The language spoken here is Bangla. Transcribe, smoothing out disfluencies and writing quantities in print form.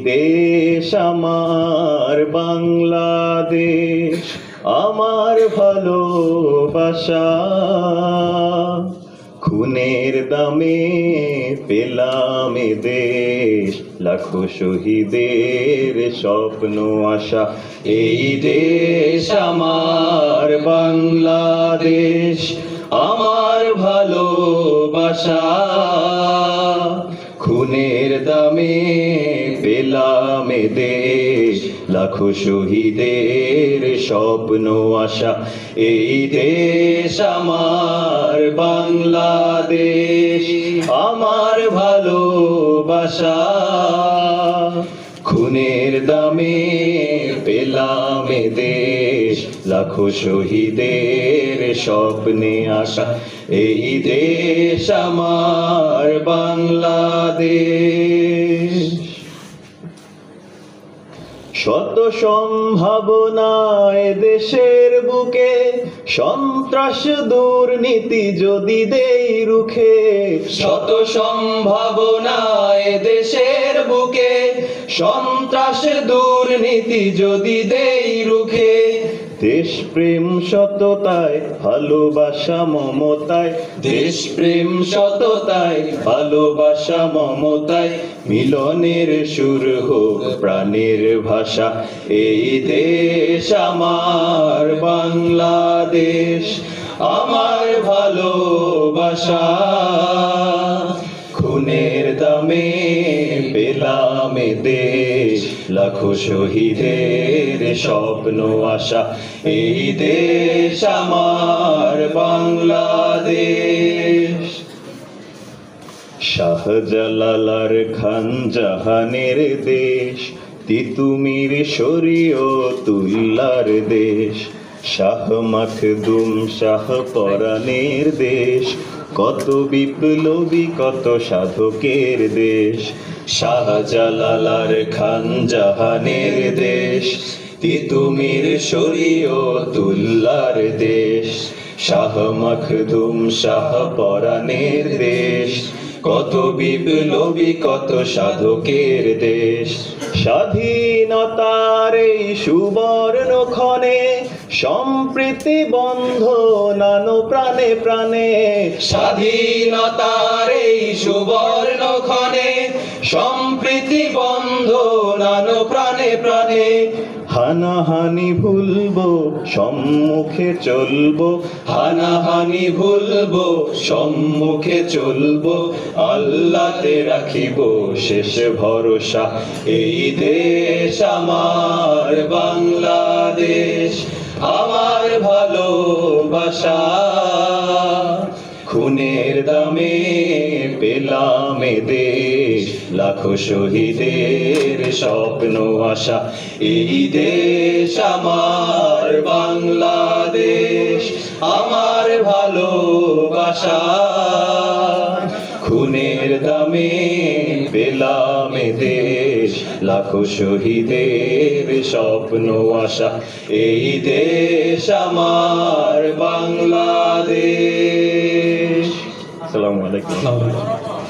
দেশ আমার বাংলাদেশ, আমার ভালোবাসা। খুনের দামে পেলাম এ দেশ, লাখো শহীদের স্বপ্ন আশা। এই দেশ আমার বাংলাদেশ, আমার ভালোবাসা। খুনের দামে পেলাম এ দেশ, লাখো শহীদের স্বপ্ন আশা। এই দেশ আমার বাংলাদেশ, আমার ভালোবাসা। খুনের দামে পেলাম এ দেশ, লাখো শহীদের স্বপ্নে আশা। এই দেশ আমার বাংলাদেশ। শত সম্ভাবনায় দেশের বুকে, সন্ত্রাস দুর্নীতি যদি দেই রুখে। শত সম্ভাবনায় দেশের বুকে, সন্ত্রাস দুর্নীতি যদি দেই রুখে। দেশপ্রেম সততায় ভালোবাসা মমতায়, দেশপ্রেম সততায় ভালোবাসা মমতায়, মিলনের সুর হোক প্রাণের ভাষা। এই দেশ আমার বাংলাদেশ, আমার ভালোবাসা। খুনের দামে পেলাম এ দেশ, লাখো শহীদের স্বপ্ন আশা। এই দেশ আমার বাংলাদেশ। শাহজালাল খান জাহানের দেশ, তিতুমির শরীয়তুল্লাহর দেশ। শাহ মাখদুম শাহ পরাণের দেশ, কত বিপ্লবী কত সাধকের দেশ। শাহজালাল খান জাহানের দেশ, তিতুমির শরীয়তুল্লাহর দেশ। শাহ মাখদুম শাহ পরাণের দেশ, কত বিপ্লবী কত সাধকের দেশ। স্বাধীনতার এই সুবর্ণ ক্ষণে, সম্প্রীতি বন্ধন আনো প্রাণে প্রাণে। স্বাধীনতার এই সুবর্ণ ক্ষণে, সম্প্রীতি বন্ধন আনো প্রাণে প্রাণে। হানাহানি ভুলবো, সম্মুখে চলবো। হানাহানি ভুলবো, সম্মুখে চলবো। আল্লাহতে রাখিব শেষ ভরসা। এই দেশ আমার বাংলাদেশ, আমার ভালোবাসা। খুনের দামে পেলাম এ দেশ, লাখো শহীদের স্বপ্ন আশা। এই দেশ আমার বাংলাদেশ, আমার ভালোবাসা। খুনের দামে পেলাম এ দেশ, লাখো শহীদের স্বপ্ন আশা। এই দেশ আমার বাংলাদেশ। আসসালামু আলাইকুম।